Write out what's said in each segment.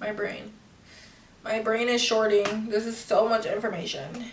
My brain. My brain is shorting. This is so much information.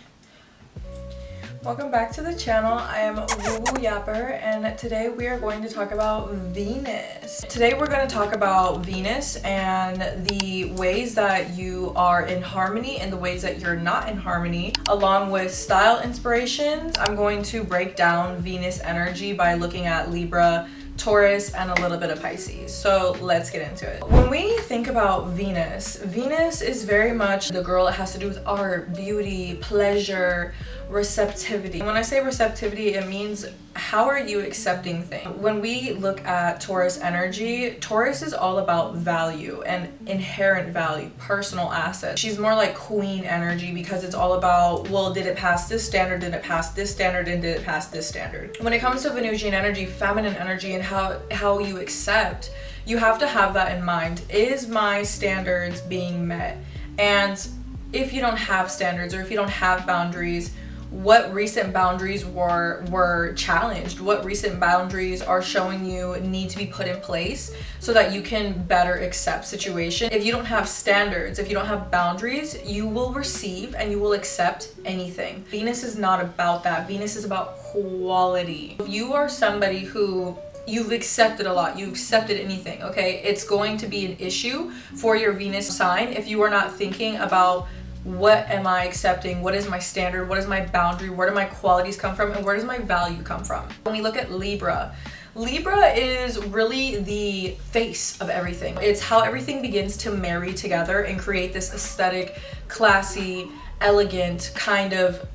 Welcome back to the channel. I am Woo Woo Yapper, and today we are going to talk about Venus. Today we're going to talk about Venus and the ways that you are in harmony and the ways that you're not in harmony, along with style inspirations. I'm going to break down Venus energy by looking at Libra, Taurus, and a little bit of Pisces. So let's get into it. When we think about Venus, Venus is very much the girl. It has to do with art, beauty, pleasure, receptivity. When I say receptivity, it means how are you accepting things? When we look at Taurus energy, Taurus is all about value and inherent value, personal assets. She's more like queen energy because it's all about, well, did it pass this standard, did it pass this standard, and did it pass this standard? When it comes to Venusian energy, feminine energy, and how you accept, you have to have that in mind. Is my standards being met? And if you don't have standards, or if you don't have boundaries, what recent boundaries were challenged? What recent boundaries are showing you need to be put in place so that you can better accept situation? If you don't have standards, if you don't have boundaries, you will receive and you will accept anything. Venus is not about that. Venus is about quality. If you are somebody who you've accepted a lot, you've accepted anything, okay, it's going to be an issue for your Venus sign if you are not thinking about, what am I accepting? What is my standard? What is my boundary? Where do my qualities come from? And where does my value come from? When we look at Libra, Libra is really the face of everything. It's how everything begins to marry together and create this aesthetic, classy, elegant kind of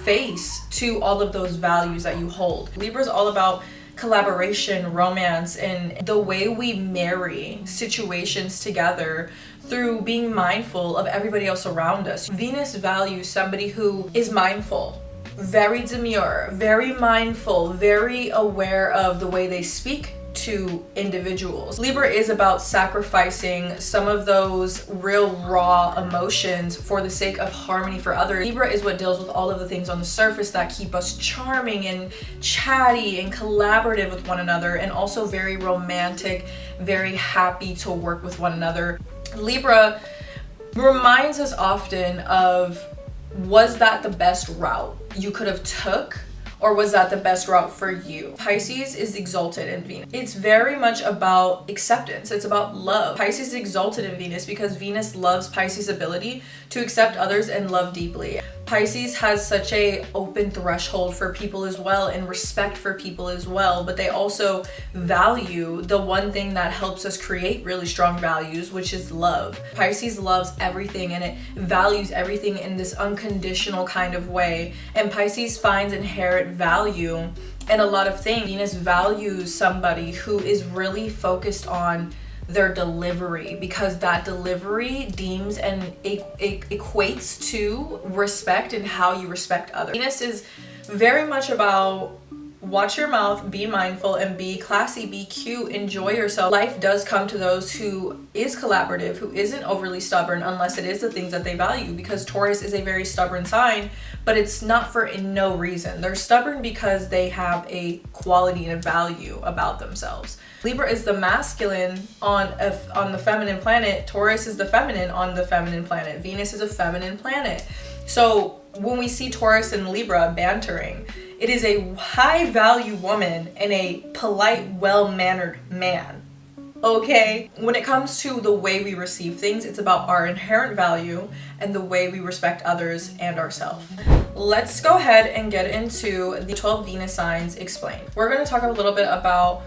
face to all of those values that you hold. Libra is all about collaboration, romance, and the way we marry situations together through being mindful of everybody else around us. Venus values somebody who is mindful, very demure, very mindful, very aware of the way they speak to individuals. Libra is about sacrificing some of those real raw emotions for the sake of harmony for others. Libra is what deals with all of the things on the surface that keep us charming and chatty and collaborative with one another, and also very romantic, very happy to work with one another. Libra reminds us often of, was that the best route you could have took? Or was that the best route for you? Pisces is exalted in Venus. It's very much about acceptance. It's about love. Pisces is exalted in Venus because Venus loves Pisces' ability to accept others and love deeply. Pisces has such a open threshold for people as well, and respect for people as well, but they also value the one thing that helps us create really strong values, which is love. Pisces loves everything and it values everything in this unconditional kind of way, and Pisces finds inherent value in a lot of things. Venus values somebody who is really focused on their delivery, because that delivery deems and equates to respect and how you respect others. Venus is very much about watch your mouth, be mindful, and be classy, be cute, enjoy yourself. Life does come to those who is collaborative, who isn't overly stubborn, unless it is the things that they value, because Taurus is a very stubborn sign, but it's not for no reason. They're stubborn because they have a quality and a value about themselves. Libra is the masculine on the feminine planet. Taurus is the feminine on the feminine planet. Venus is a feminine planet. So when we see Taurus and Libra bantering, it is a high value woman and a polite, well-mannered man. Okay? When it comes to the way we receive things, it's about our inherent value and the way we respect others and ourselves. Let's go ahead and get into the 12 Venus signs explained. We're going to talk a little bit about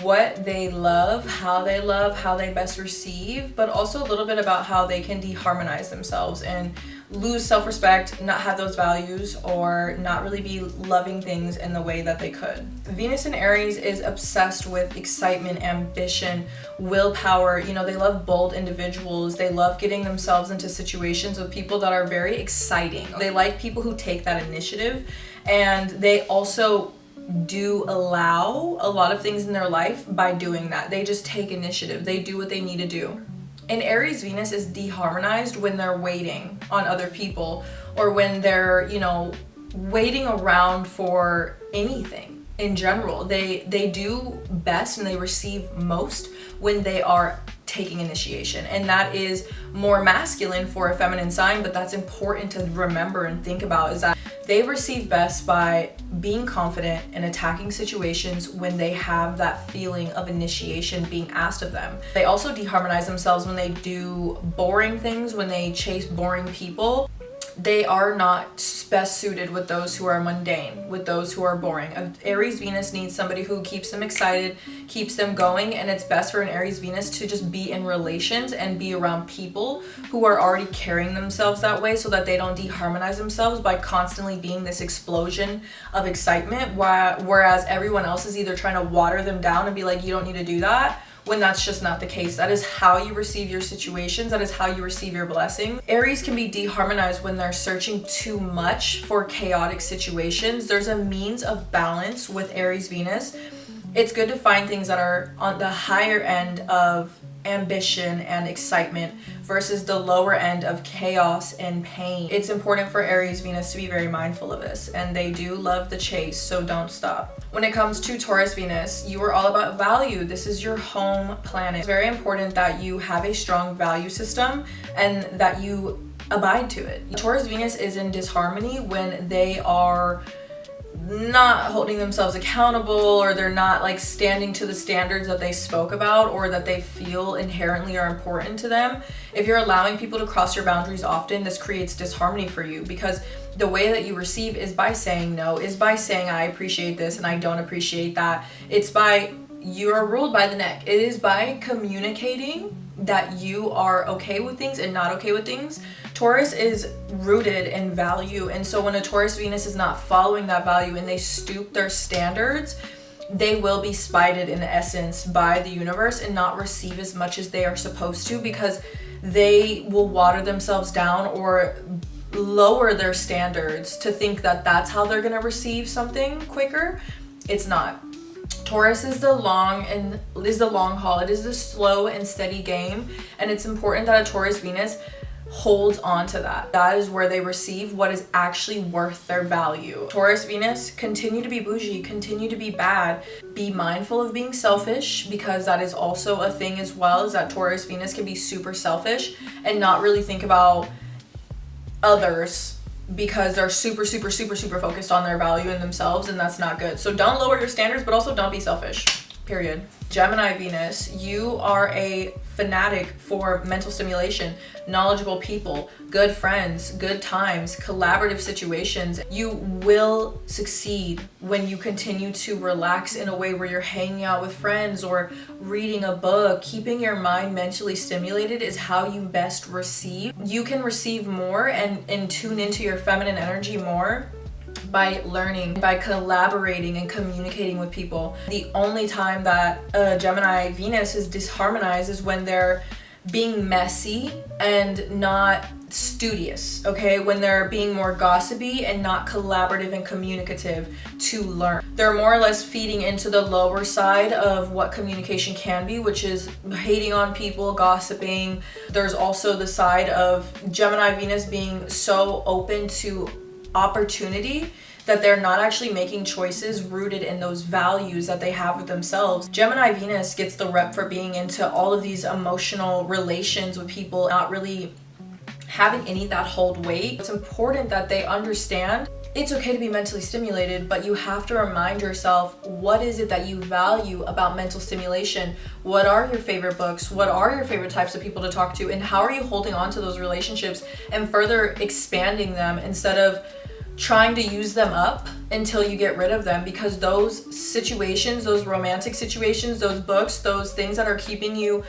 what they love, how they best receive, but also a little bit about how they can deharmonize themselves and lose self-respect, not have those values, or not really be loving things in the way that they could. Venus in Aries is obsessed with excitement, ambition, willpower. You know, they love bold individuals. They love getting themselves into situations with people that are very exciting. They like people who take that initiative, and they also do allow a lot of things in their life by doing that. They just take initiative. They do what they need to do. And Aries Venus is deharmonized when they're waiting on other people, or when they're, you know, waiting around for anything in general. They do best and they receive most when they are taking initiation, and that is more masculine for a feminine sign. But that's important to remember and think about, is that they receive best by being confident and attacking situations when they have that feeling of initiation being asked of them. They also deharmonize themselves when they do boring things, when they chase boring people. They are not best suited with those who are mundane, with those who are boring. An Aries Venus needs somebody who keeps them excited, keeps them going, and it's best for an Aries Venus to just be in relations and be around people who are already carrying themselves that way, so that they don't deharmonize themselves by constantly being this explosion of excitement, whereas everyone else is either trying to water them down and be like, you don't need to do that, when that's just not the case. That is how you receive your situations. That is how you receive your blessing. Aries can be deharmonized when they're searching too much for chaotic situations. There's a means of balance with Aries Venus. It's good to find things that are on the higher end of ambition and excitement versus the lower end of chaos and pain. It's important for Aries Venus to be very mindful of this, and they do love the chase, so don't stop. When it comes to Taurus Venus, you are all about value. This is your home planet. It's very important that you have a strong value system and that you abide to it. Taurus Venus is in disharmony when they are not holding themselves accountable, or they're not like standing to the standards that they spoke about or that they feel inherently are important to them. If you're allowing people to cross your boundaries often, this creates disharmony for you, because the way that you receive is by saying no, is by saying I appreciate this and I don't appreciate that. It's by, you are ruled by the neck. It is by communicating that you are okay with things and not okay with things. Taurus is rooted in value, and so when a Taurus Venus is not following that value and they stoop their standards, they will be spited in essence by the universe and not receive as much as they are supposed to, because they will water themselves down or lower their standards to think that that's how they're going to receive something quicker. It's not. Taurus is the long haul. It is the slow and steady game, and it's important that a Taurus Venus holds on to that. That is where they receive what is actually worth their value. Taurus Venus, continue to be bougie, continue to be bad. Be mindful of being selfish, because that is also a thing as well, is that Taurus Venus can be super selfish and not really think about others, because they're super focused on their value and themselves, and that's not good. So don't lower your standards, but also don't be selfish, period. Gemini Venus, you are a fanatic for mental stimulation, knowledgeable people, good friends, good times, collaborative situations. You will succeed when you continue to relax in a way where you're hanging out with friends or reading a book. Keeping your mind mentally stimulated is how you best receive. You can receive more and tune into your feminine energy more by learning, by collaborating and communicating with people. The only time that Gemini Venus is disharmonized is when they're being messy and not studious, okay? When they're being more gossipy and not collaborative and communicative to learn. They're more or less feeding into the lower side of what communication can be, which is hating on people, gossiping. There's also the side of Gemini Venus being so open to opportunity that they're not actually making choices rooted in those values that they have with themselves. Gemini Venus gets the rep for being into all of these emotional relations with people, not really having any that hold weight. It's important that they understand it's okay to be mentally stimulated, but you have to remind yourself, what is it that you value about mental stimulation? What are your favorite books? What are your favorite types of people to talk to? And how are you holding on to those relationships and further expanding them instead of trying to use them up until you get rid of them? Because those situations, those romantic situations, those books, those things that are keeping you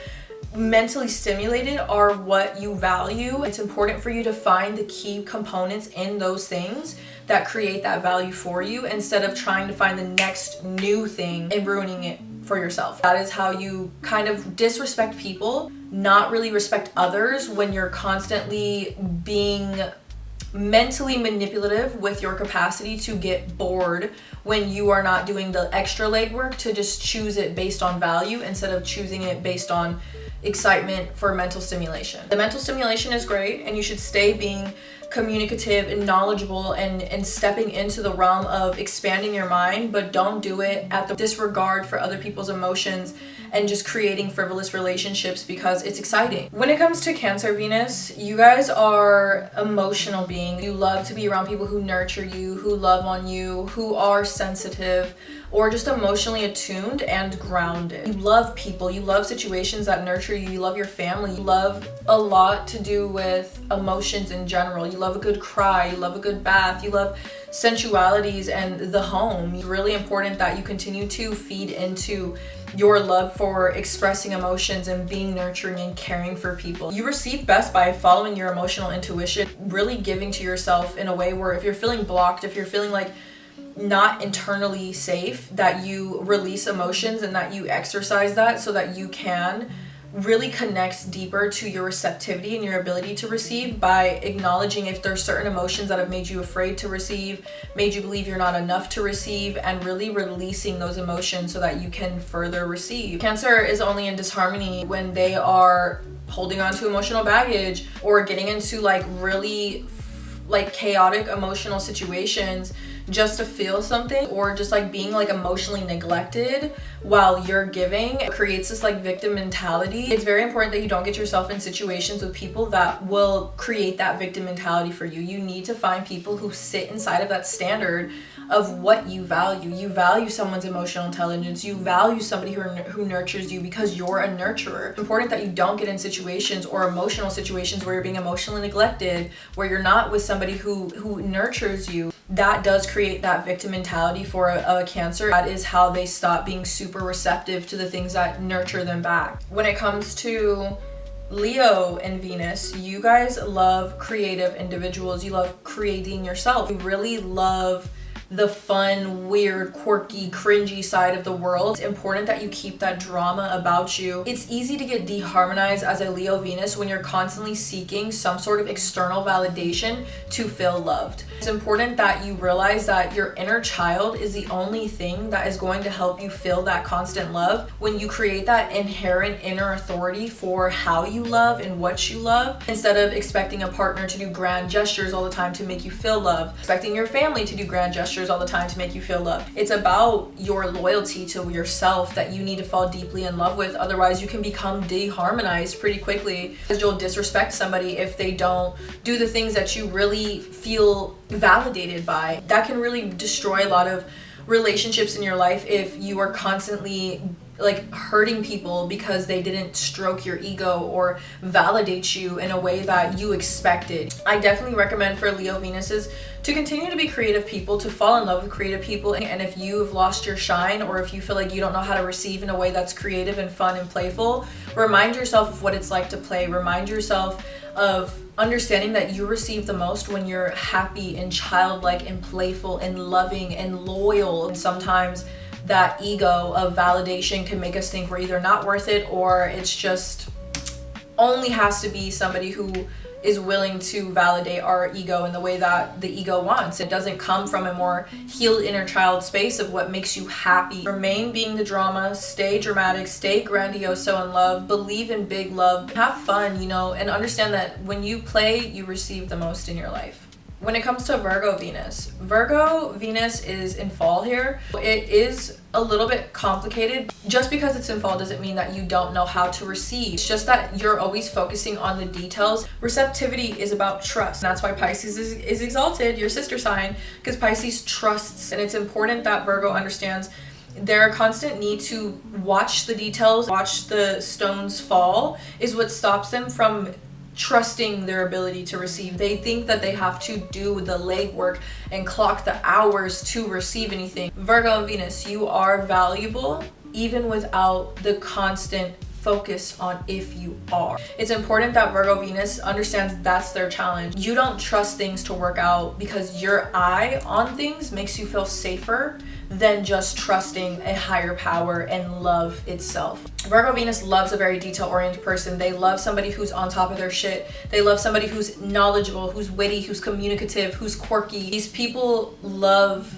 mentally stimulated are what you value. It's important for you to find the key components in those things that create that value for you, instead of trying to find the next new thing and ruining it for yourself. That is how you kind of disrespect people, not really respect others, when you're constantly being mentally manipulative with your capacity to get bored when you are not doing the extra legwork to just choose it based on value instead of choosing it based on excitement for mental stimulation. The mental stimulation is great, and you should stay being communicative and knowledgeable and stepping into the realm of expanding your mind, but don't do it at the disregard for other people's emotions and just creating frivolous relationships because it's exciting. When it comes to Cancer Venus, you guys are emotional beings. You love to be around people who nurture you, who love on you, who are sensitive, or just emotionally attuned and grounded. You love people, you love situations that nurture you, you love your family, you love a lot to do with emotions in general. You love a good cry, you love a good bath, you love sensualities and the home. It's really important that you continue to feed into your love for expressing emotions and being nurturing and caring for people. You receive best by following your emotional intuition, really giving to yourself in a way where if you're feeling blocked, if you're feeling like not internally safe, that you release emotions and that you exercise that so that you can really connect deeper to your receptivity and your ability to receive by acknowledging if there's certain emotions that have made you afraid to receive, made you believe you're not enough to receive, and really releasing those emotions so that you can further receive. Cancer is only in disharmony when they are holding on to emotional baggage or getting into like really like chaotic emotional situations just to feel something, or just like being like emotionally neglected while you're giving. It creates this like victim mentality. It's very important that you don't get yourself in situations with people that will create that victim mentality for you. You need to find people who sit inside of that standard of what you value. You value someone's emotional intelligence. You value somebody who nurtures you because you're a nurturer. It's important that you don't get in situations or emotional situations where you're being emotionally neglected, where you're not with somebody who nurtures you. That does create that victim mentality for a Cancer. That is how they stop being super receptive to the things that nurture them back. When it comes to Leo and Venus, you guys love creative individuals. You love creating yourself. You really love the fun, weird, quirky, cringy side of the world. It's important that you keep that drama about you. It's easy to get deharmonized as a Leo Venus when you're constantly seeking some sort of external validation to feel loved. It's important that you realize that your inner child is the only thing that is going to help you feel that constant love. When you create that inherent inner authority for how you love and what you love, instead of expecting a partner to do grand gestures all the time to make you feel love, expecting your family to do grand gestures all the time to make you feel loved. It's about your loyalty to yourself that you need to fall deeply in love with. Otherwise, you can become deharmonized pretty quickly because you'll disrespect somebody if they don't do the things that you really feel validated by. That can really destroy a lot of relationships in your life if you are constantly like hurting people because they didn't stroke your ego or validate you in a way that you expected. I definitely recommend for Leo Venuses to continue to be creative people, to fall in love with creative people. And if you've lost your shine, or if you feel like you don't know how to receive in a way that's creative and fun and playful, remind yourself of what it's like to play. Remind yourself of understanding that you receive the most when you're happy and childlike and playful and loving and loyal. And sometimes that ego of validation can make us think we're either not worth it, or it's just only has to be somebody who is willing to validate our ego in the way that the ego wants. It doesn't come from a more healed inner child space of what makes you happy. Remain being the drama, stay dramatic, stay grandioso in love, believe in big love, have fun, and understand that when you play, you receive the most in your life. When it comes to Virgo Venus is in fall here. It is a little bit complicated. Just because it's in fall doesn't mean that you don't know how to receive. It's just that you're always focusing on the details. Receptivity is about trust. And that's why Pisces is exalted, your sister sign, because Pisces trusts. And it's important that Virgo understands their constant need to watch the details, watch the stones fall, is what stops them from trusting their ability to receive. They think that they have to do the legwork and clock the hours to receive anything. Virgo Venus, you are valuable even without the constant focus on if you are. It's important that Virgo Venus understands that's their challenge. You don't trust things to work out because your eye on things makes you feel safer than just trusting a higher power and love itself. Virgo Venus loves a very detail-oriented person. They love somebody who's on top of their shit. They love somebody who's knowledgeable, who's witty, who's communicative, who's quirky. These people love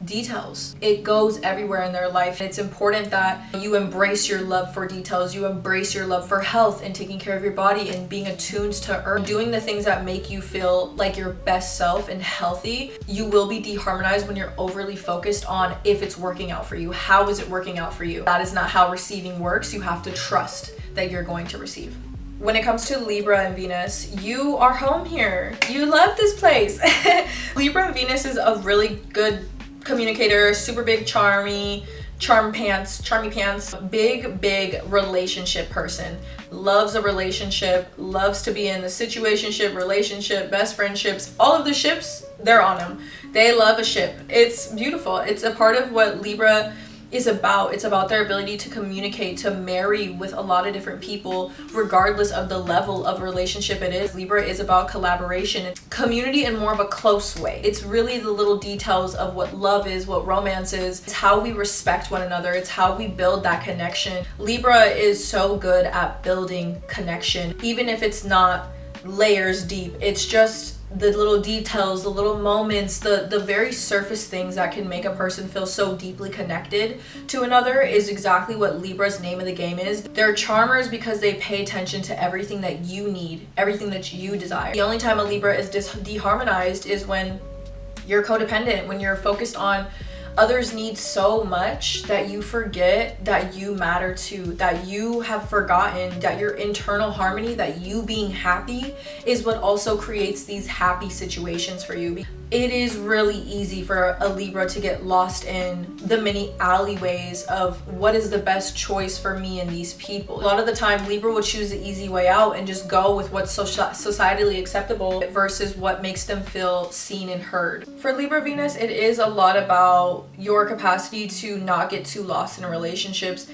details. It goes everywhere in their life. It's important that you embrace your love for details. You embrace your love for health and taking care of your body and being attuned to earth, doing the things that make you feel like your best self and healthy. You will be deharmonized when you're overly focused on if it's working out for you. How is it working out for you? That is not how receiving works. You have to trust that you're going to receive. When it comes to Libra and Venus, you are home here. You love this place. Libra and Venus is a really good communicator, super big charmy pants, big relationship person. Loves a relationship, loves to be in the situationship, relationship, best friendships, all of the ships, they're on them. They love a ship. It's beautiful. It's a part of what Libra is about. It's about their ability to communicate, to marry with a lot of different people, regardless of the level of relationship it is. Libra is about collaboration and community in more of a close way. It's really the little details of what love is, what romance is. It's how we respect one another. It's how we build that connection. Libra is so good at building connection, even if it's not layers deep. It's just the little details, the little moments, the very surface things that can make a person feel so deeply connected to another is exactly what Libra's name of the game is. They're charmers because they pay attention to everything that you need, everything that you desire. The only time a Libra is deharmonized is when you're codependent, when you're focused on others' needs so much that you forget that you matter too, that you have forgotten that your internal harmony, that you being happy is what also creates these happy situations for you. It is really easy for a Libra to get lost in the many alleyways of what is the best choice for me and these people. A lot of the time, Libra will choose the easy way out and just go with what's societally acceptable versus what makes them feel seen and heard. For Libra Venus, it is a lot about your capacity to not get too lost in relationships.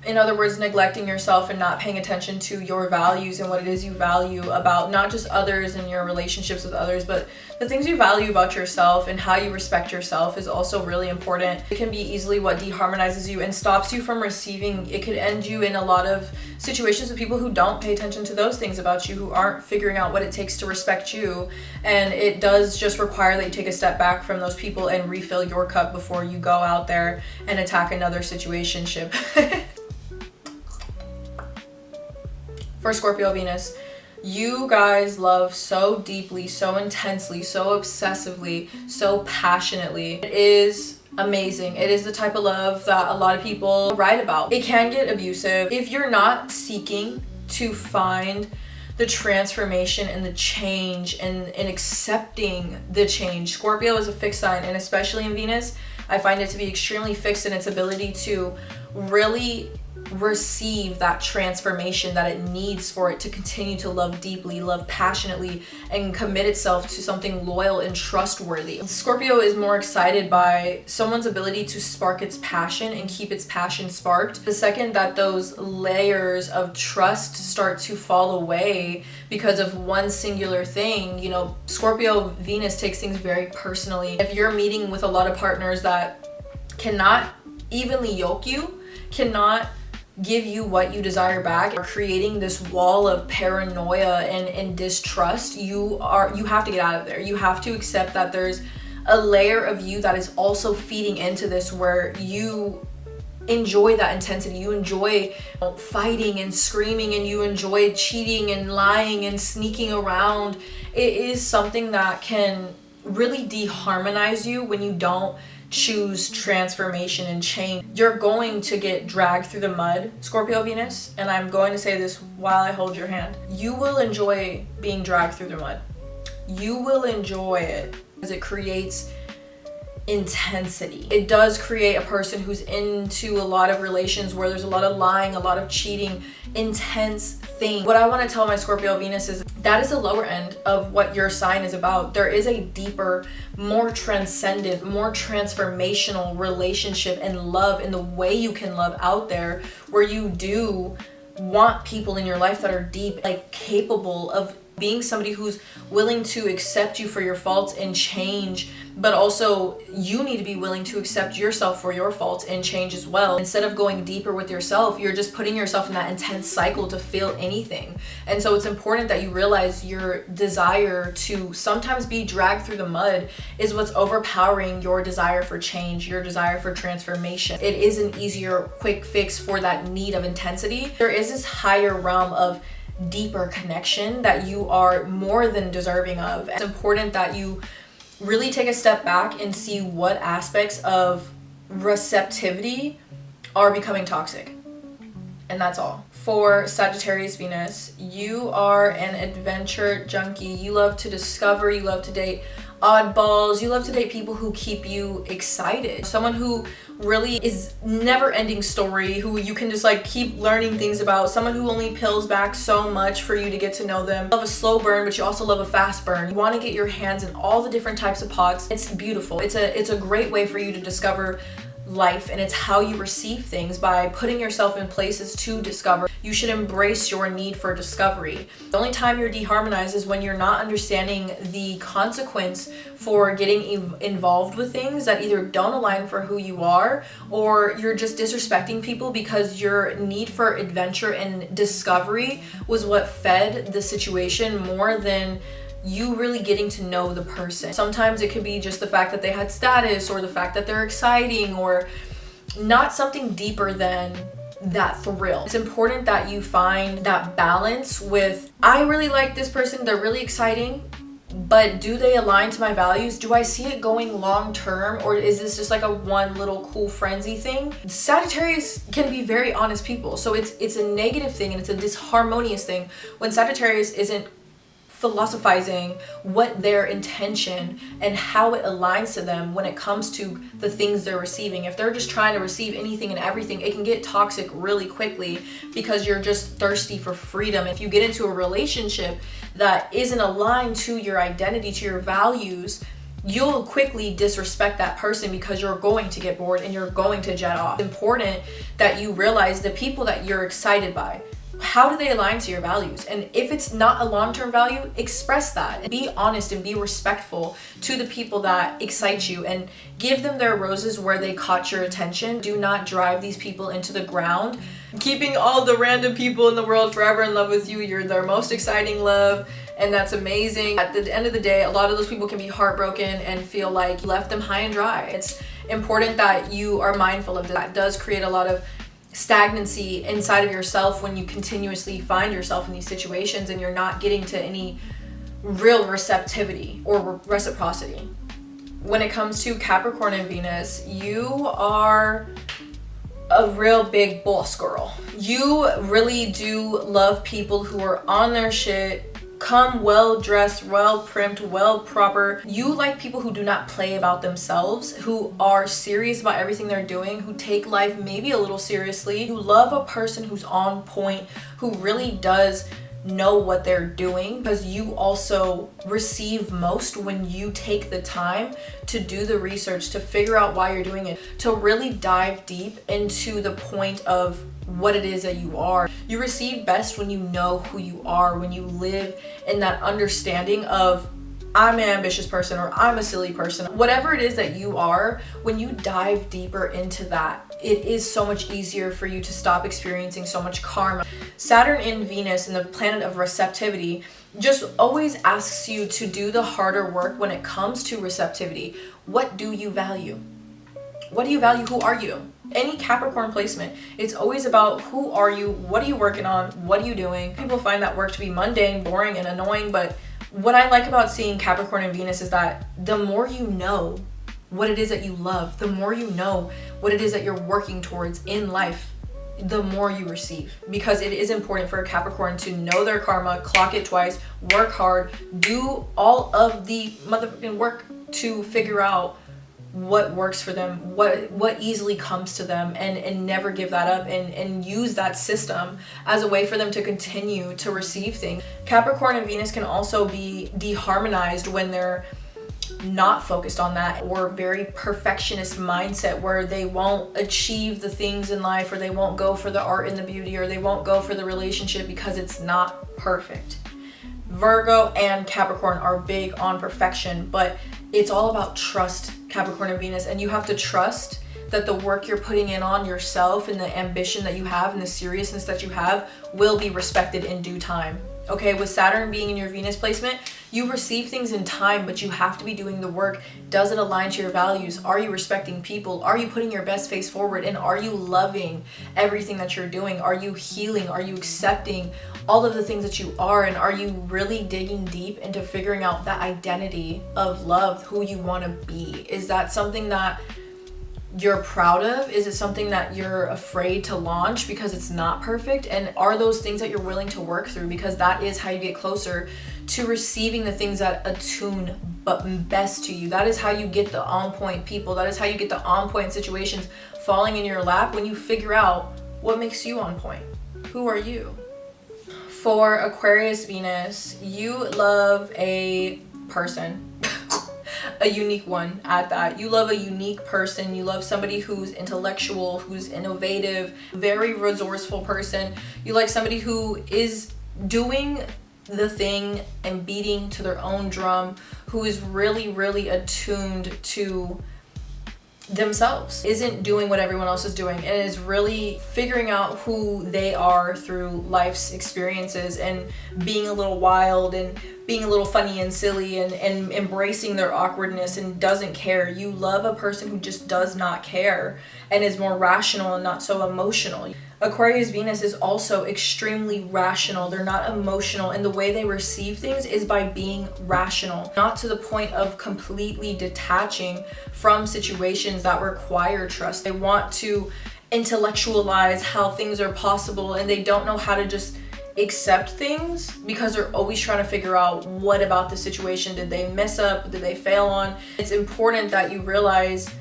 In other words, neglecting yourself and not paying attention to your values and what it is you value about not just others and your relationships with others, but the things you value about yourself and how you respect yourself is also really important. It can be easily what deharmonizes you and stops you from receiving. It could end you in a lot of situations with people who don't pay attention to those things about you, who aren't figuring out what it takes to respect you. And it does just require that you take a step back from those people and refill your cup before you go out there and attack another situationship. For Scorpio Venus, you guys love so deeply, so intensely, so obsessively, so passionately. It is amazing. It is the type of love that a lot of people write about. It can get abusive if you're not seeking to find the transformation and the change and accepting the change. Scorpio is a fixed sign, and especially in Venus, I find it to be extremely fixed in its ability to really receive that transformation that it needs for it to continue to love deeply, love passionately, and commit itself to something loyal and trustworthy. Scorpio is more excited by someone's ability to spark its passion and keep its passion sparked. The second that those layers of trust start to fall away because of one singular thing, you know, Scorpio Venus takes things very personally. If you're meeting with a lot of partners that cannot evenly yoke you, cannot give you what you desire back, or creating this wall of paranoia and distrust, you have to get out of there. You have to accept that there's a layer of you that is also feeding into this, where you enjoy that intensity, you enjoy fighting and screaming, and you enjoy cheating and lying and sneaking around. It is something that can really deharmonize you when you don't choose transformation and change. You're going to get dragged through the mud, Scorpio Venus, and I'm going to say this while I hold your hand. You will enjoy being dragged through the mud. You will enjoy it because it creates intensity. It does create a person who's into a lot of relations where there's a lot of lying, a lot of cheating, intense thing. What I want to tell my Scorpio Venus is that is the lower end of what your sign is about. There is a deeper, more transcendent, more transformational relationship and love in the way you can love out there, where you do want people in your life that are deep, like capable of Being somebody who's willing to accept you for your faults and change, but also you need to be willing to accept yourself for your faults and change as well. Instead of going deeper with yourself, you're just putting yourself in that intense cycle to feel anything. And so it's important that you realize your desire to sometimes be dragged through the mud is what's overpowering your desire for change, your desire for transformation. It is an easier quick fix for that need of intensity. There is this higher realm of deeper connection that you are more than deserving of. It's important that you really take a step back and see what aspects of receptivity are becoming toxic. And that's all. For Sagittarius Venus, you are an adventure junkie. You love to discover, you love to date oddballs, you love to date people who keep you excited. Someone who really is never-ending story, who you can just like keep learning things about. Someone who only peels back so much for you to get to know them. You love a slow burn, but you also love a fast burn. You want to get your hands in all the different types of pots. It's beautiful. It's a great way for you to discover life, and it's how you receive things by putting yourself in places to discover. You should embrace your need for discovery. The only time you're deharmonized is when you're not understanding the consequence for getting involved with things that either don't align for who you are, or you're just disrespecting people because your need for adventure and discovery was what fed the situation more than you really getting to know the person. Sometimes it could be just the fact that they had status, or the fact that they're exciting, or not something deeper than that thrill. It's important that you find that balance with, I really like this person, they're really exciting, but do they align to my values? Do I see it going long term, or is this just like a one little cool frenzy thing? Sagittarius can be very honest people, so it's a negative thing and it's a disharmonious thing when Sagittarius isn't philosophizing what their intention and how it aligns to them when it comes to the things they're receiving. If they're just trying to receive anything and everything, it can get toxic really quickly because you're just thirsty for freedom. If you get into a relationship that isn't aligned to your identity, to your values, you'll quickly disrespect that person because you're going to get bored and you're going to jet off. It's important that you realize the people that you're excited by, how do they align to your values? And if it's not a long-term value, express that and be honest and be respectful to the people that excite you, and give them their roses where they caught your attention. Do not drive these people into the ground, keeping all the random people in the world forever in love with you. You're their most exciting love, and that's amazing. At the end of the day, a lot of those people can be heartbroken and feel like you left them high and dry. It's important that you are mindful of that. That does create a lot of stagnancy inside of yourself when you continuously find yourself in these situations and you're not getting to any real receptivity or reciprocity. When it comes to Capricorn and Venus, you are a real big boss girl. You really do love people who are on their shit, come well dressed, well primed, well proper. You like people who do not play about themselves, who are serious about everything they're doing, who take life maybe a little seriously. You love a person who's on point, who really does know what they're doing, because you also receive most when you take the time to do the research, to figure out why you're doing it, to really dive deep into the point of what it is that you are. You receive best when you know who you are, when you live in that understanding of, I'm an ambitious person or I'm a silly person. Whatever it is that you are, when you dive deeper into that, it is so much easier for you to stop experiencing so much karma. Saturn in Venus, and the planet of receptivity, just always asks you to do the harder work when it comes to receptivity. What do you value? What do you value? Who are you? Any Capricorn placement, it's always about who are you, what are you working on, what are you doing. People find that work to be mundane, boring, and annoying, but what I like about seeing Capricorn and Venus is that the more you know what it is that you love, the more you know what it is that you're working towards in life, the more you receive. Because it is important for a Capricorn to know their karma, clock it twice, work hard, do all of the motherfucking work to figure out what works for them, what easily comes to them, and never give that up, and use that system as a way for them to continue to receive things. Capricorn and Venus can also be deharmonized when they're not focused on that, or very perfectionist mindset where they won't achieve the things in life, or they won't go for the art and the beauty, or they won't go for the relationship because it's not perfect. Virgo and Capricorn are big on perfection, but it's all about trust, Capricorn and Venus, and you have to trust that the work you're putting in on yourself and the ambition that you have and the seriousness that you have will be respected in due time. Okay, with Saturn being in your Venus placement, you receive things in time, but you have to be doing the work. Does it align to your values? Are you respecting people? Are you putting your best face forward? And are you loving everything that you're doing? Are you healing? Are you accepting all of the things that you are? And are you really digging deep into figuring out that identity of love, who you want to be? Is that something that you're proud of? Is it something that you're afraid to launch because it's not perfect? And are those things that you're willing to work through? Because that is how you get closer to receiving the things that attune but best to you. That is how you get the on-point people. That is how you get the on-point situations falling in your lap, when you figure out what makes you on point. Who are you? For Aquarius Venus, you love a person. A unique one at that. You love a unique person. You love somebody who's intellectual, who's innovative, very resourceful person. You like somebody who is doing the thing and beating to their own drum, who is really, really attuned to themselves, isn't doing what everyone else is doing, and is really figuring out who they are through life's experiences and being a little wild and being a little funny and silly and embracing their awkwardness and doesn't care. You love a person who just does not care and is more rational and not so emotional. Aquarius Venus is also extremely rational. They're not emotional, and the way they receive things is by being rational, not to the point of completely detaching from situations that require trust. They want to intellectualize how things are possible, and they don't know how to just accept things because they're always trying to figure out what about the situation did they mess up, did they fail on. It's important that you realize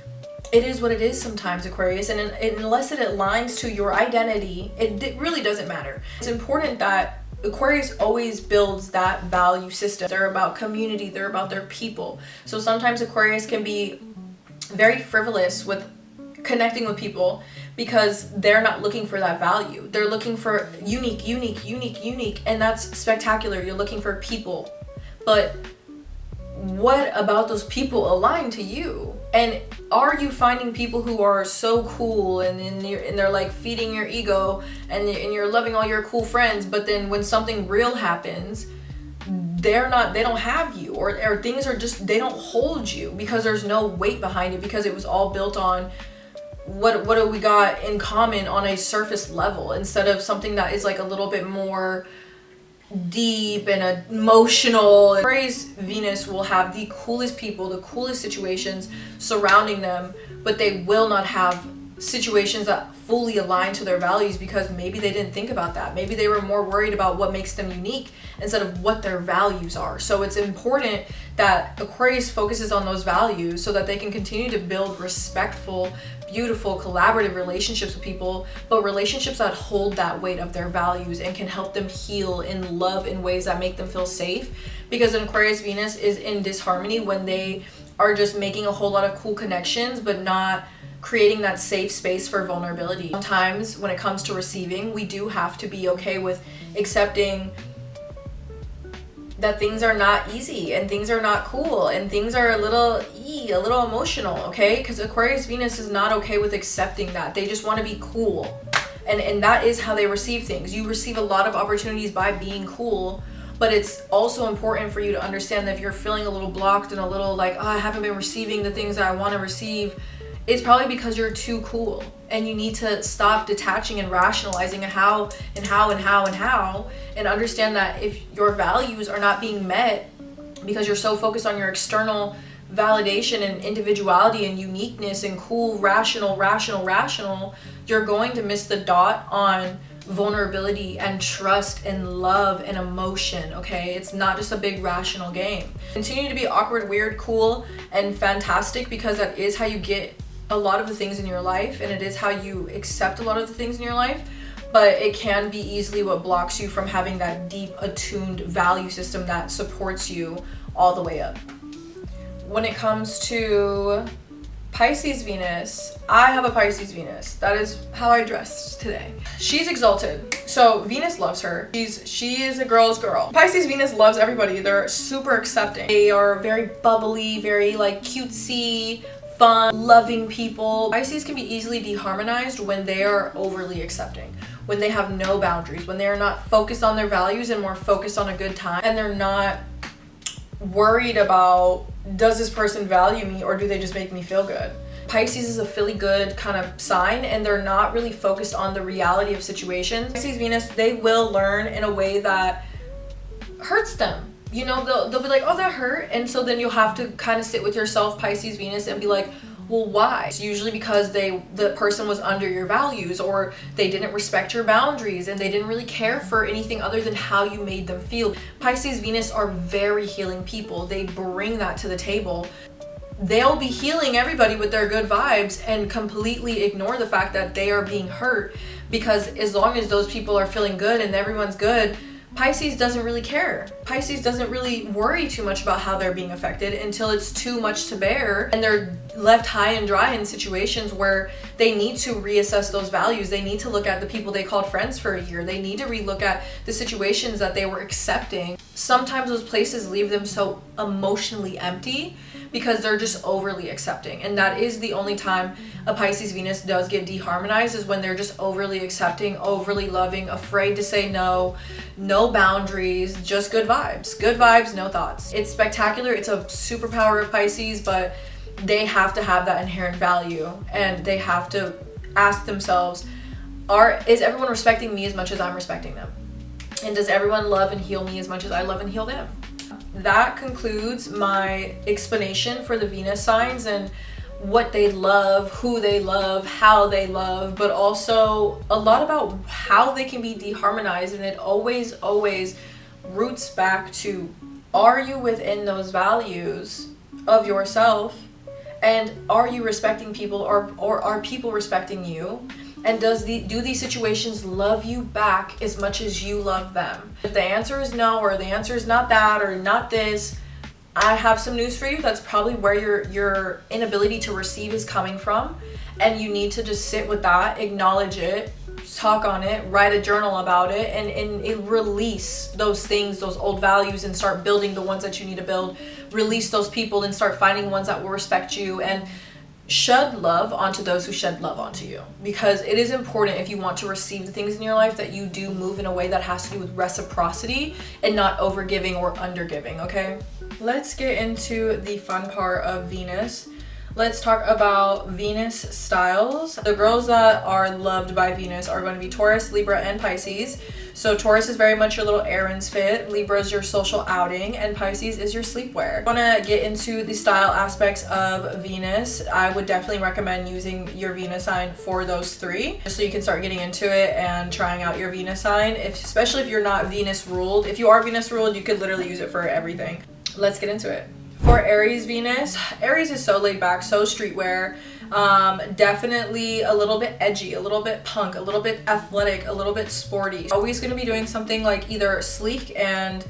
it is what it is sometimes, Aquarius, and unless it aligns to your identity, it really doesn't matter. It's important that Aquarius always builds that value system. They're about community, they're about their people. So sometimes Aquarius can be very frivolous with connecting with people because they're not looking for that value. They're looking for unique, and that's spectacular. You're looking for people, but what about those people align to you? And are you finding people who are so cool and they're like feeding your ego and you're loving all your cool friends, but then when something real happens, they don't have you, or things are just, they don't hold you because there's no weight behind it, because it was all built on what do we got in common on a surface level, instead of something that is like a little bit more deep and emotional. Aries Venus will have the coolest people, the coolest situations surrounding them, but they will not have situations that fully align to their values because maybe they didn't think about that. Maybe they were more worried about what makes them unique instead of what their values are. So it's important that Aquarius focuses on those values so that they can continue to build respectful, beautiful, collaborative relationships with people, but relationships that hold that weight of their values and can help them heal and love in ways that make them feel safe. Because an Aquarius Venus is in disharmony when they are just making a whole lot of cool connections but not creating that safe space for vulnerability. Sometimes when it comes to receiving, we do have to be okay with accepting that things are not easy and things are not cool and things are a little emotional, okay? Because Aquarius Venus is not okay with accepting that. They just want to be cool. And that is how they receive things. You receive a lot of opportunities by being cool, but it's also important for you to understand that if you're feeling a little blocked and a little like, oh, I haven't been receiving the things that I want to receive, it's probably because you're too cool, and you need to stop detaching and rationalizing how and understand that if your values are not being met because you're so focused on your external validation and individuality and uniqueness and cool, rational, you're going to miss the dot on vulnerability and trust and love and emotion, okay? It's not just a big rational game. Continue to be awkward, weird, cool, and fantastic, because that is how you get a lot of the things in your life, and it is how you accept a lot of the things in your life, but it can be easily what blocks you from having that deep, attuned value system that supports you all the way up. When it comes to Pisces Venus. I have a Pisces Venus. That is how I dressed today. She's exalted. So Venus loves her. She is a girl's girl. Pisces Venus loves everybody. They're super accepting. They are very bubbly, very like cutesy, fun, loving people. Pisces can be easily deharmonized when they are overly accepting, when they have no boundaries, when they are not focused on their values and more focused on a good time, and they're not worried about, does this person value me or do they just make me feel good? Pisces is a feely good kind of sign, and they're not really focused on the reality of situations. Pisces Venus, they will learn in a way that hurts them. You know, they'll be like, oh, that hurt. And so then you'll have to kind of sit with yourself, Pisces Venus, and be like, well, why? It's usually because the person was under your values, or they didn't respect your boundaries, and they didn't really care for anything other than how you made them feel. Pisces Venus are very healing people. They bring that to the table. They'll be healing everybody with their good vibes and completely ignore the fact that they are being hurt, because as long as those people are feeling good and everyone's good, Pisces doesn't really care. Pisces doesn't really worry too much about how they're being affected until it's too much to bear and they're left high and dry in situations where they need to reassess those values. They need to look at the people they called friends for a year. They need to relook at the situations that they were accepting. Sometimes those places leave them so emotionally empty because they're just overly accepting. And that is the only time a Pisces Venus does get deharmonized, is when they're just overly accepting, overly loving, afraid to say no, no boundaries, just good vibes. Good vibes, no thoughts. It's spectacular. It's a superpower of Pisces, but they have to have that inherent value, and they have to ask themselves, is everyone respecting me as much as I'm respecting them? And does everyone love and heal me as much as I love and heal them? That concludes my explanation for the Venus signs and what they love, who they love, how they love, but also a lot about how they can be deharmonized. And it always roots back to, are you within those values of yourself? And are you respecting people, or are people respecting you? And do these situations love you back as much as you love them? If the answer is no, or the answer is not that, or not this, I have some news for you. That's probably where your inability to receive is coming from. And you need to just sit with that, acknowledge it, talk on it, write a journal about it, and release those things, those old values, and start building the ones that you need to build. Release those people and start finding ones that will respect you, and shed love onto those who shed love onto you. Because it is important, if you want to receive the things in your life, that you do move in a way that has to do with reciprocity and not overgiving or undergiving, okay? Let's get into the fun part of Venus. Let's talk about Venus styles. The girls that are loved by Venus are going to be Taurus, Libra, and Pisces. So Taurus is very much your little errands fit, Libra is your social outing, and Pisces is your sleepwear. I want to get into the style aspects of Venus. I would definitely recommend using your Venus sign for those three, just so you can start getting into it and trying out your Venus sign, especially if you're not Venus ruled. If you are Venus ruled, you could literally use it for everything. Let's get into it. For Aries Venus, Aries is so laid back, so streetwear, definitely a little bit edgy, a little bit punk, a little bit athletic, a little bit sporty. Always going to be doing something like either sleek and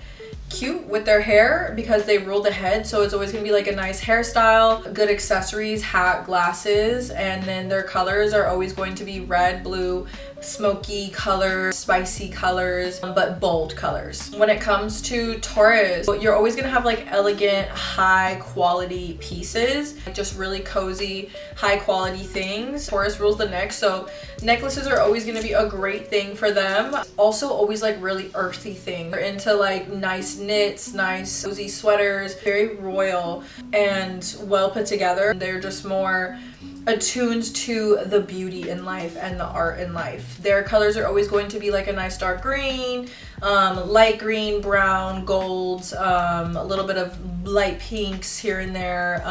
cute with their hair, because they rule the head, so it's always going to be like a nice hairstyle, good accessories, hat, glasses, and then their colors are always going to be red, blue, smoky colors, spicy colors, but bold colors. When it comes to Taurus, you're always gonna have like elegant, high quality pieces, just really cozy, high quality things. Taurus rules the neck, so necklaces are always gonna be a great thing for them. Also always like really earthy things. They're into like nice knits, nice cozy sweaters, very royal and well put together. They're just more attuned to the beauty in life and the art in life. Their colors are always going to be like a nice dark green, light green, brown, golds, a little bit of light pinks here and there.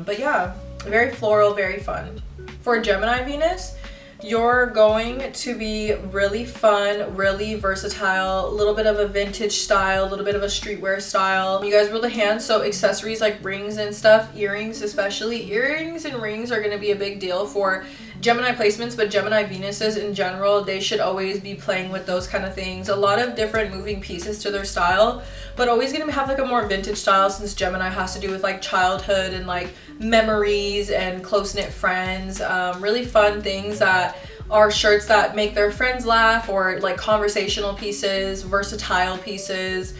But yeah, very floral, very fun. For Gemini Venus, you're going to be really fun, really versatile, a little bit of a vintage style, a little bit of a streetwear style. You guys rule the hand, so accessories like rings and stuff, earrings especially. Earrings and rings are going to be a big deal for Gemini placements, but Gemini Venuses in general, they should always be playing with those kind of things. A lot of different moving pieces to their style, but always gonna have like a more vintage style, since Gemini has to do with like childhood and like memories and close-knit friends. Really fun things that are shirts that make their friends laugh, or like conversational pieces, versatile pieces,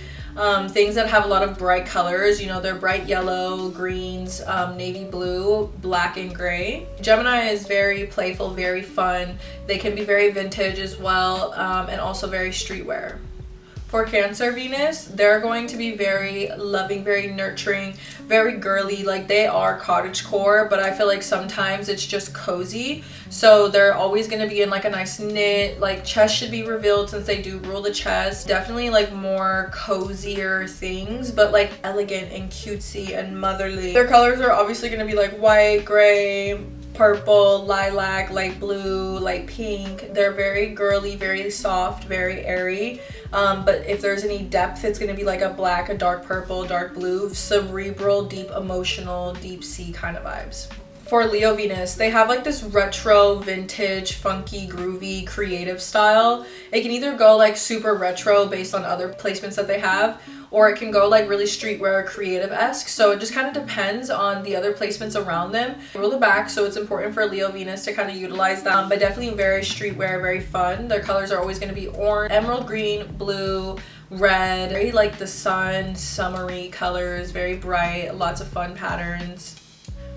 things that have a lot of bright colors. You know, they're bright yellow, greens, navy blue, black, and gray. Gemini is very playful, very fun. They can be very vintage as well, and also very streetwear. For Cancer Venus, they're going to be very loving, very nurturing, very girly. Like, they are cottagecore, but I feel like sometimes it's just cozy. So they're always going to be in like a nice knit, like chest should be revealed since they do rule the chest. Definitely like more cozier things, but like elegant and cutesy and motherly. Their colors are obviously going to be like white, gray, purple, lilac, light blue, light pink. They're very girly, very soft, very airy. But if there's any depth, it's going to be like a black, a dark purple, dark blue, cerebral, deep emotional, deep sea kind of vibes. For Leo Venus, they have like this retro, vintage, funky, groovy, creative style. It can either go like super retro based on other placements that they have, or it can go like really streetwear, creative-esque. So it just kind of depends on the other placements around them. Rule the back, so it's important for Leo Venus to kind of utilize them, but definitely very streetwear, very fun. Their colors are always going to be orange, emerald green, blue, red, very like the sun, summery colors, very bright, lots of fun patterns.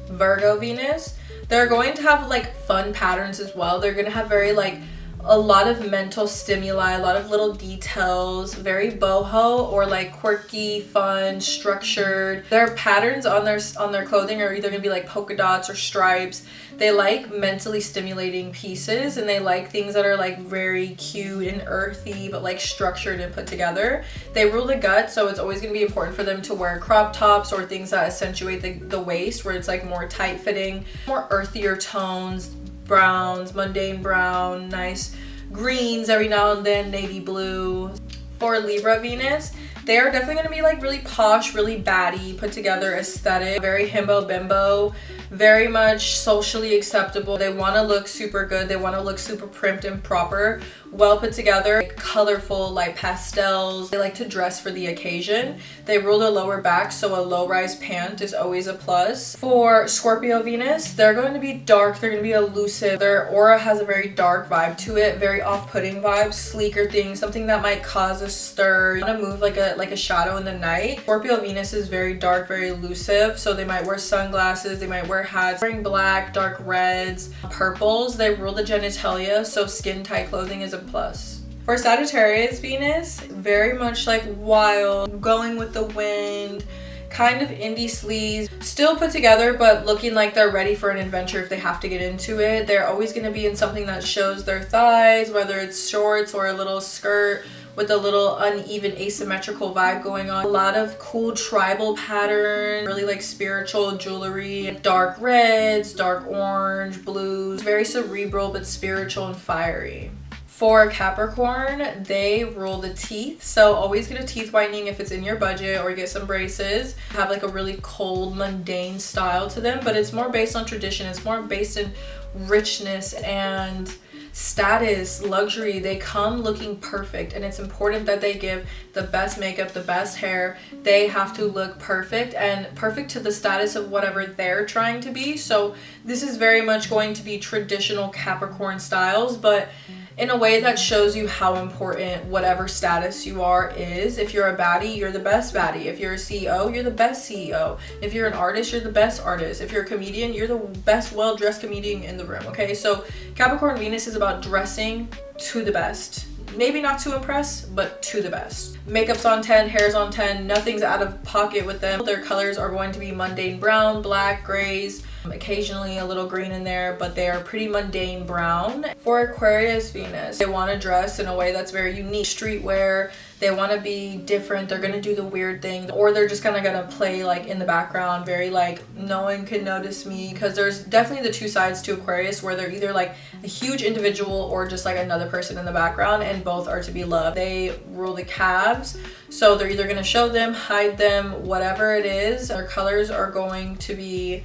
Virgo Venus, they're going to have like fun patterns as well. They're going to have very like a lot of mental stimuli, a lot of little details, very boho or like quirky, fun, structured. Their patterns on their clothing are either gonna be like polka dots or stripes. They like mentally stimulating pieces, and they like things that are like very cute and earthy, but like structured and put together. They rule the gut, so it's always gonna be important for them to wear crop tops or things that accentuate the waist, where it's like more tight fitting, more earthier tones, browns, mundane brown, nice greens every now and then, navy blue. For Libra Venus, they are definitely going to be like really posh, really baddie, put together aesthetic, very himbo bimbo, very much socially acceptable. They want to look super good. They want to look super primped and proper, well put together, colorful, light pastels. They like to dress for the occasion. They rule their lower back, so a low-rise pant is always a plus. For Scorpio Venus, they're going to be dark. They're going to be elusive. Their aura has a very dark vibe to it, very off-putting vibes, sleeker things, something that might cause a stir. You want to move like a shadow in the night. Scorpio Venus is very dark, very elusive, so they might wear sunglasses, they might wear hats, wearing black, dark reds, purples. They rule the genitalia, so skin tight clothing is a plus. For Sagittarius Venus, very much like wild, going with the wind, kind of indie sleaze, still put together but looking like they're ready for an adventure if they have to get into it. They're always going to be in something that shows their thighs, whether it's shorts or a little skirt with a little uneven asymmetrical vibe going on. A lot of cool tribal patterns, really like spiritual jewelry, dark reds, dark orange, blues, very cerebral but spiritual and fiery. For Capricorn, they rule the teeth, so always get a teeth whitening if it's in your budget, or get some braces. Have like a really cold, mundane style to them, but it's more based on tradition. It's more based in richness and status, luxury. They come looking perfect, and it's important that they give the best makeup, the best hair. They have to look perfect, and perfect to the status of whatever they're trying to be. So this is very much going to be traditional Capricorn styles, but in a way that shows you how important whatever status you are is. If you're a baddie, you're the best baddie. If you're a CEO, you're the best CEO. If you're an artist, you're the best artist. If you're a comedian, you're the best well-dressed comedian in the room, okay? So Capricorn Venus is about dressing to the best. Maybe not to impress, but to the best. Makeup's on 10, hair's on 10, nothing's out of pocket with them. Their colors are going to be mundane brown, black, grays, occasionally a little green in there, but they are pretty mundane brown. For Aquarius Venus, they want to dress in a way that's very unique, streetwear. They want to be different. They're going to do the weird thing, or they're just kind of going to play like in the background, very like no one can notice me, because there's definitely the two sides to Aquarius, where they're either like a huge individual or just like another person in the background, and both are to be loved. They rule the calves, so they're either going to show them, hide them, whatever it is. Their colors are going to be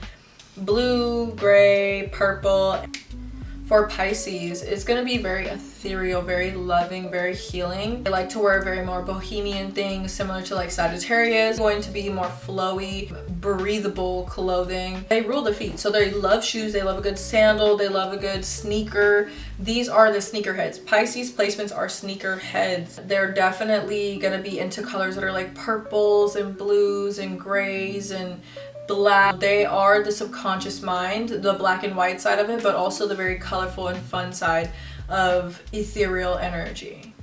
blue, gray, purple. For Pisces, it's going to be very ethereal, very loving, very healing. They like to wear very more bohemian things, similar to like Sagittarius. Going to be more flowy, breathable clothing. They rule the feet, so they love shoes, they love a good sandal, they love a good sneaker. These are the sneakerheads. Pisces placements are sneakerheads. They're definitely going to be into colors that are like purples and blues and grays and black. They are the subconscious mind, the black and white side of it, but also the very colorful and fun side of ethereal energy.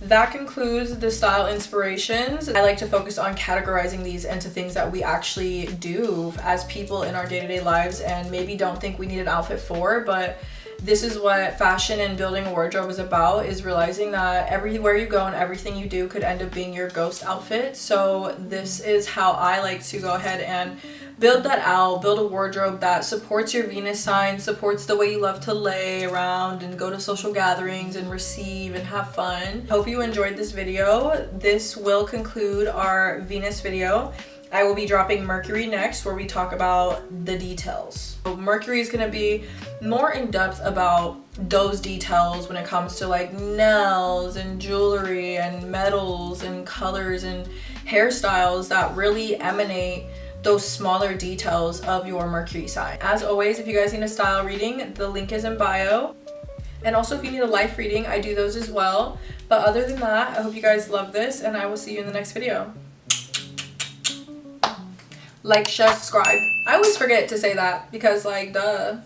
That concludes the style inspirations. I like to focus on categorizing these into things that we actually do as people in our day-to-day lives and maybe don't think we need an outfit for, but this is what fashion and building a wardrobe is about, is realizing that everywhere you go and everything you do could end up being your ghost outfit. So this is how I like to go ahead and build that out, build a wardrobe that supports your Venus sign, supports the way you love to lay around and go to social gatherings and receive and have fun. Hope you enjoyed this video. This will conclude our Venus video. I will be dropping Mercury next, where we talk about the details. So Mercury is going to be more in depth about those details when it comes to like nails and jewelry and metals and colors and hairstyles that really emanate those smaller details of your Mercury sign. As always, if you guys need a style reading, the link is in bio. And also if you need a life reading, I do those as well. But other than that, I hope you guys love this, and I will see you in the next video. Like, share, subscribe. I always forget to say that because like, duh.